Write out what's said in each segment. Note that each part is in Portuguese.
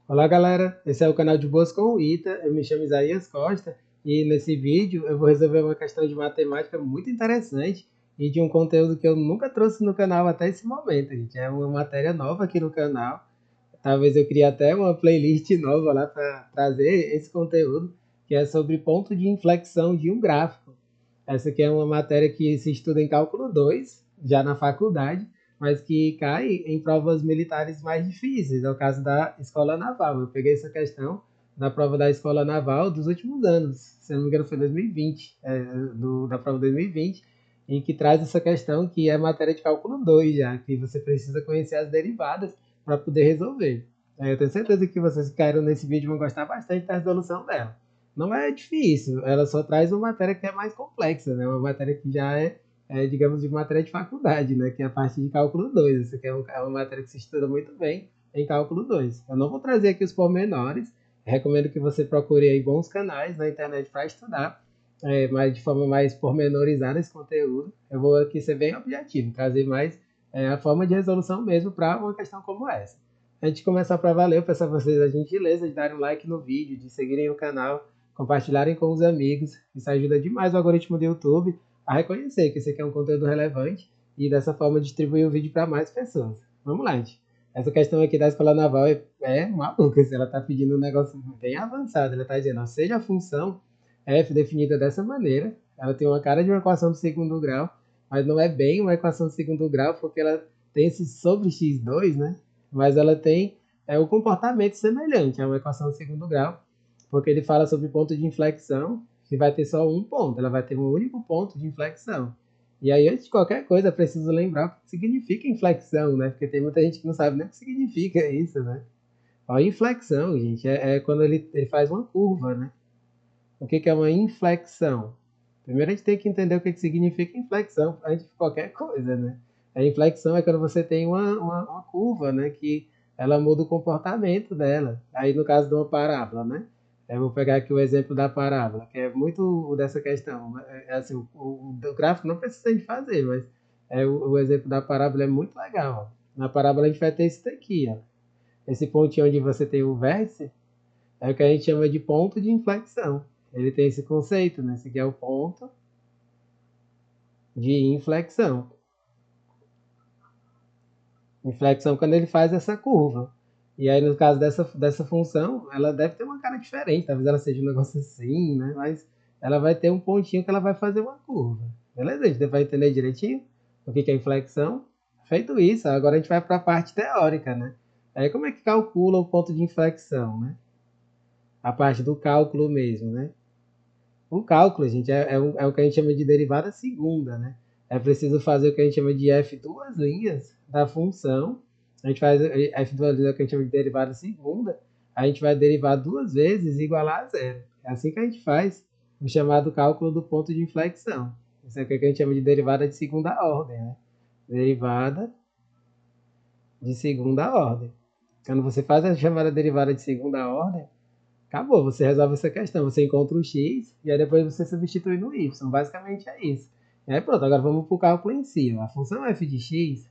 Olá galera, esse é o canal de Boas com o Ita, eu me chamo Isaías Costa e nesse vídeo eu vou resolver uma questão de matemática muito interessante e de um conteúdo que eu nunca trouxe no canal até esse momento, gente. É uma matéria nova aqui no canal, talvez eu crie até uma playlist nova lá para trazer esse conteúdo, que é sobre ponto de inflexão de um gráfico. Essa aqui é uma matéria que se estuda em cálculo 2 já na faculdade, mas que cai em provas militares mais difíceis. É o caso da Escola Naval. Eu peguei essa questão da prova da Escola Naval dos últimos anos, se não me engano foi 2020, da prova 2020, e que traz essa questão que é matéria de cálculo 2 já, que você precisa conhecer as derivadas para poder resolver. Eu tenho certeza que vocês que caíram nesse vídeo vão gostar bastante da resolução dela. Não é difícil, ela só traz uma matéria que é mais complexa, né? Uma matéria que já digamos, de matéria de faculdade, né? Que é a parte de cálculo 2. Isso aqui é uma matéria que se estuda muito bem em cálculo 2. Eu não vou trazer aqui os pormenores, recomendo que você procure aí bons canais na internet para estudar, mas de forma mais pormenorizada esse conteúdo. Eu vou aqui ser bem objetivo, trazer mais a forma de resolução mesmo para uma questão como essa. Antes de começar para valer, eu peço a vocês a gentileza de darem um like no vídeo, de seguirem o canal, compartilharem com os amigos. Isso ajuda demais o algoritmo do YouTube a reconhecer que esse aqui é um conteúdo relevante e dessa forma distribuir o vídeo para mais pessoas. Vamos lá, gente. Essa questão aqui da escola naval é maluca. Ela está pedindo um negócio bem avançado. Ela está dizendo, ó, seja a função f definida dessa maneira, ela tem uma cara de uma equação de segundo grau, mas não é bem uma equação de segundo grau, porque ela tem esse sobre x2, né? Mas ela tem o comportamento semelhante a uma equação de segundo grau, porque ele fala sobre ponto de inflexão, que vai ter só um ponto, ela vai ter um único ponto de inflexão. E aí, antes de qualquer coisa, é preciso lembrar o que significa inflexão, né? Porque tem muita gente que não sabe nem o que significa isso, né? A inflexão, gente, é quando ele faz uma curva, né? O que é uma inflexão? Primeiro a gente tem que entender o que significa inflexão antes de qualquer coisa, né? A inflexão é quando você tem uma curva, né? Que ela muda o comportamento dela. Aí no caso de uma parábola, né? Eu vou pegar aqui o exemplo da parábola, que é muito dessa questão. Assim, o gráfico não precisa de fazer, mas o exemplo da parábola é muito legal. Ó. Na parábola a gente vai ter isso daqui, ó. Esse pontinho onde você tem o vértice é o que a gente chama de ponto de inflexão. Ele tem esse conceito, né? Esse aqui é o ponto de inflexão. Inflexão quando ele faz essa curva. E aí, no caso dessa função, ela deve ter uma cara diferente. Talvez ela seja um negócio assim, né? Mas ela vai ter um pontinho que ela vai fazer uma curva. Beleza? A gente vai entender direitinho o que é inflexão. Feito isso, agora a gente vai para a parte teórica, né? Aí como é que calcula o ponto de inflexão, né? A parte do cálculo mesmo, né? O cálculo, gente, é o que a gente chama de derivada segunda, né? É preciso fazer o que a gente chama de f duas linhas da função. A gente faz f duas linhas, é o que a gente chama de derivada segunda. A gente vai derivar duas vezes e igualar a zero. É assim que a gente faz o chamado cálculo do ponto de inflexão. Isso é o que a gente chama de derivada de segunda ordem, né? Derivada de segunda ordem. Quando você faz a chamada derivada de segunda ordem, acabou, você resolve essa questão. Você encontra o x e aí depois você substitui no y. Basicamente é isso. E aí pronto, agora vamos para o cálculo em si. A função f de x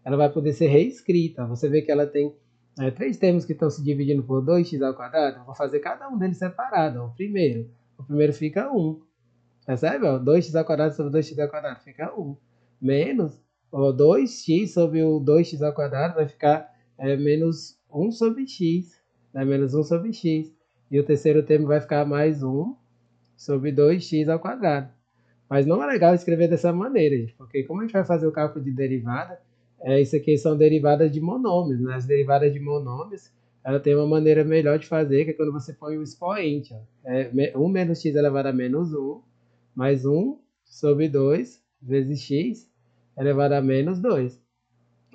ela vai poder ser reescrita. Você vê que ela tem três termos que estão se dividindo por 2x ao quadrado. Eu vou fazer cada um deles separado. O primeiro fica 1. Percebe? 2x ao quadrado sobre 2x ao quadrado fica 1. Menos 2x sobre o 2x ao quadrado vai ficar menos 1 sobre x. Né? Menos 1 sobre x. E o terceiro termo vai ficar mais 1 sobre 2x ao quadrado. Mas não é legal escrever dessa maneira, gente, porque como a gente vai fazer o cálculo de derivada, isso aqui são derivadas de monômios, né? As derivadas de monômios, ela tem uma maneira melhor de fazer, que é quando você põe o expoente. Ó. 1 menos x elevado a menos 1, mais 1 sobre 2 vezes x elevado a menos 2.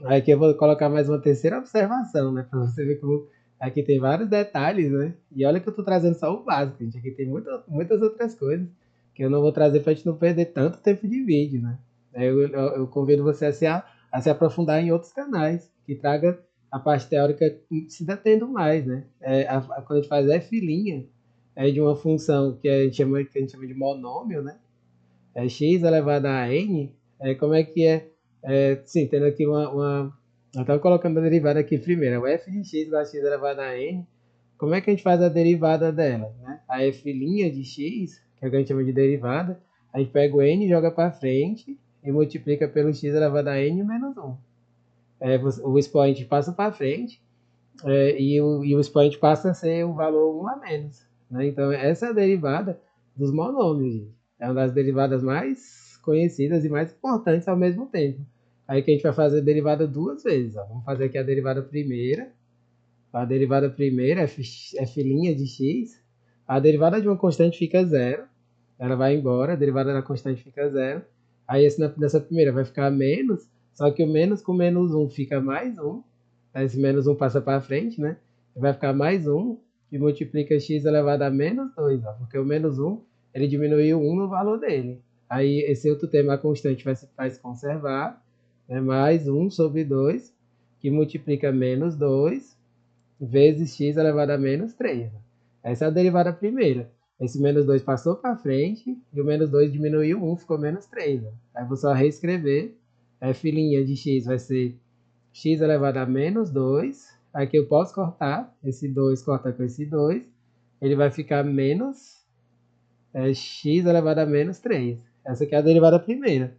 Aqui eu vou colocar mais uma terceira observação, né? Para você ver como aqui tem vários detalhes, né? E olha que eu estou trazendo só o básico, gente. Aqui tem muitas outras coisas que eu não vou trazer para a gente não perder tanto tempo de vídeo, né? Eu convido você a se aprofundar em outros canais, que traga a parte teórica se detendo mais, né? Quando a gente faz f' de uma função que a gente chama de monômio, né? X elevado a n, como é que sim, tendo aqui eu estava colocando a derivada aqui primeiro, o f de x igual a x elevado a n, como é que a gente faz a derivada dela? Né? A f' de x, que é o que a gente chama de derivada, a gente pega o n, joga para frente e multiplica pelo x elevado a n menos 1. O expoente passa para frente e o expoente passa a ser o valor 1 a menos. Né? Então, essa é a derivada dos monômios, gente. É uma das derivadas mais conhecidas e mais importantes ao mesmo tempo. Aí que a gente vai fazer a derivada duas vezes. Ó. Vamos fazer aqui a derivada primeira. A derivada primeira, f' de x. A derivada de uma constante fica zero. Ela vai embora, a derivada da constante fica zero. Aí nessa primeira vai ficar menos, só que o menos com menos 1 fica mais 1. Esse menos 1 passa para frente, né? Vai ficar mais 1, que multiplica x elevado a menos 2, ó, porque o menos 1, ele diminuiu 1 no valor dele. Aí esse outro termo, a constante, vai se conservar, né? Mais 1 sobre 2, que multiplica menos 2, vezes x elevado a menos 3. Essa é a derivada primeira. Esse menos 2 passou para frente e o menos 2 diminuiu 1, ficou menos 3. Aí vou só reescrever. F' de x vai ser x elevado a menos 2. Aqui eu posso cortar. Esse 2 corta com esse 2. Ele vai ficar menos x elevado a menos 3. Essa aqui é a derivada primeira.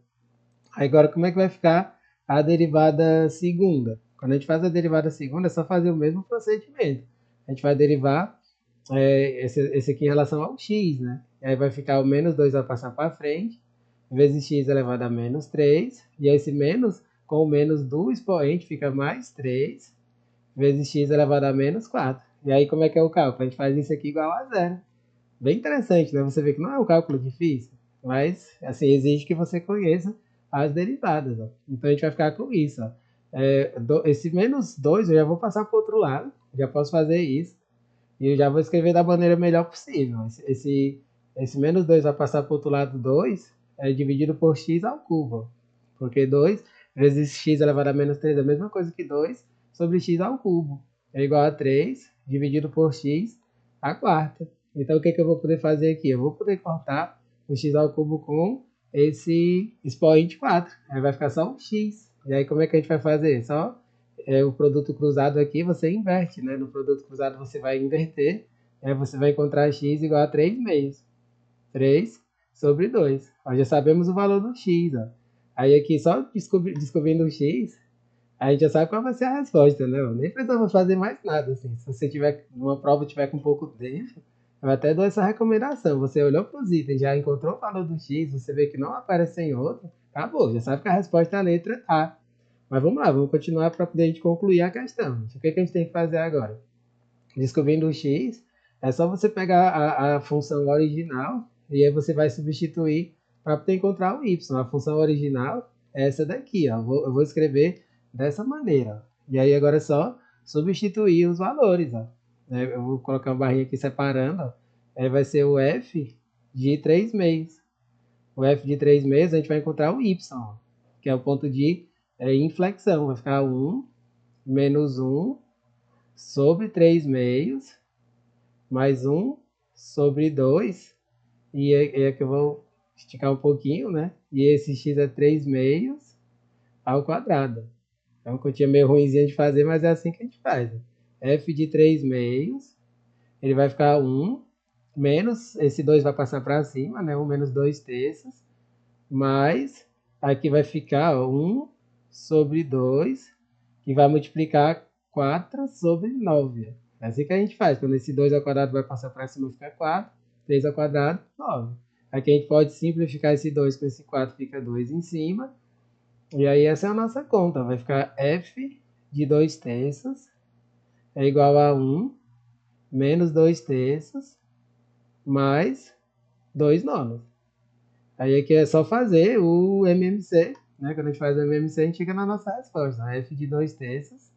Agora, como é que vai ficar a derivada segunda? Quando a gente faz a derivada segunda, é só fazer o mesmo procedimento. A gente vai derivar esse aqui em relação ao x, né? E aí vai ficar o menos 2 vai passar para frente, vezes x elevado a menos 3. E aí esse menos, com o menos do expoente, fica mais 3, vezes x elevado a menos 4. E aí como é que é o cálculo? A gente faz isso aqui igual a zero. Bem interessante, né? Você vê que não é um cálculo difícil, mas assim, exige que você conheça as derivadas. Ó. Então a gente vai ficar com isso. Ó. Esse menos 2 eu já vou passar para o outro lado, já posso fazer isso. E eu já vou escrever da maneira melhor possível. Esse menos 2 vai passar para o outro lado 2, dividido por x ao cubo. Porque 2 vezes x elevado a menos 3 é a mesma coisa que 2 sobre x ao cubo. É igual a 3 dividido por x à quarta. Então o que eu vou poder fazer aqui? Eu vou poder cortar o x ao cubo com esse expoente 4. Aí vai ficar só um x. E aí como é que a gente vai fazer? Só o produto cruzado aqui você inverte, né? No produto cruzado você vai inverter, você vai encontrar x igual a 3 meios. 3 sobre 2. Ó, já sabemos o valor do x. Ó. Aí aqui, só descobrindo o x, a gente já sabe qual vai ser a resposta, né? Nem precisamos fazer mais nada. Assim. Se você tiver numa prova tiver com pouco tempo, eu até dou essa recomendação. Você olhou para os itens, já encontrou o valor do x, você vê que não aparece em outro, acabou. Já sabe que a resposta é a letra A. Mas vamos lá, vamos continuar para poder a gente concluir a questão. O que a gente tem que fazer agora? Descobrindo o x, é só você pegar a função original e aí você vai substituir para poder encontrar o y. A função original é essa daqui, ó. Eu vou escrever dessa maneira. E aí agora é só substituir os valores. Ó. Eu vou colocar uma barrinha aqui separando. Ó. Aí vai ser o f de 3 meios. O f de 3 meios a gente vai encontrar o y, ó, que é o ponto de inflexão. Vai ficar 1 menos 1 sobre 3 meios, mais 1 sobre 2, e aqui eu vou esticar um pouquinho, né? E esse x é 3 meios ao quadrado. É uma continha meio ruimzinha de fazer, mas é assim que a gente faz. F de 3 meios, ele vai ficar 1, menos, esse 2 vai passar para cima, né? 1 menos 2 terços, mais, aqui vai ficar ó, 1 sobre 2, que vai multiplicar 4 sobre 9. É assim que a gente faz. Quando esse 2 ao quadrado vai passar para cima, fica 4. 3 ao quadrado, 9. Aqui a gente pode simplificar esse 2 com esse 4, fica 2 em cima. E aí essa é a nossa conta. Vai ficar f de 2 terços é igual a 1 menos 2 terços mais 2 nonos. Aí aqui é só fazer o MMC. Né? Quando a gente faz o MMC, a gente chega na nossa resposta. F de 2 terços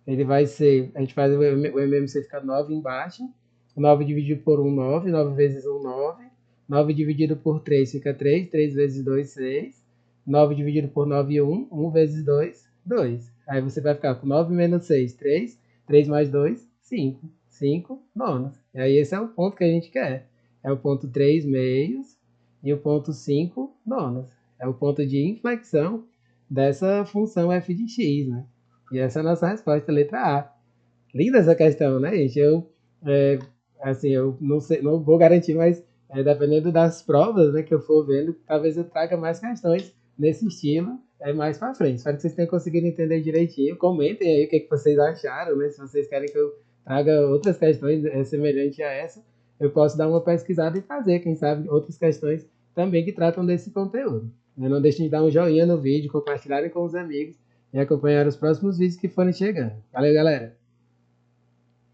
ele vai ser, a gente faz o MMC fica 9 embaixo, 9 dividido por 1, 9, 9 vezes 1, 9, 9 dividido por 3 fica 3, 3 vezes 2, 6, 9 dividido por 9, 1, 1 vezes 2, 2. Aí você vai ficar com 9 menos 6, 3, 3 mais 2, 5, 5 nonos. E aí esse é o ponto que a gente quer, é o ponto 3 meios e o ponto 5 nonos. É o ponto de inflexão dessa função f de x, né? E essa é a nossa resposta, letra A. Linda essa questão, né, gente? É, assim, eu não sei, não vou garantir, mas dependendo das provas, né, que eu for vendo, talvez eu traga mais questões nesse estilo mais para frente. Espero que vocês tenham conseguido entender direitinho. Comentem aí o que vocês acharam, né? Se vocês querem que eu traga outras questões semelhantes a essa, eu posso dar uma pesquisada e fazer, quem sabe, outras questões também que tratam desse conteúdo. Não deixem de dar um joinha no vídeo, compartilharem com os amigos e acompanhar os próximos vídeos que forem chegando. Valeu, galera!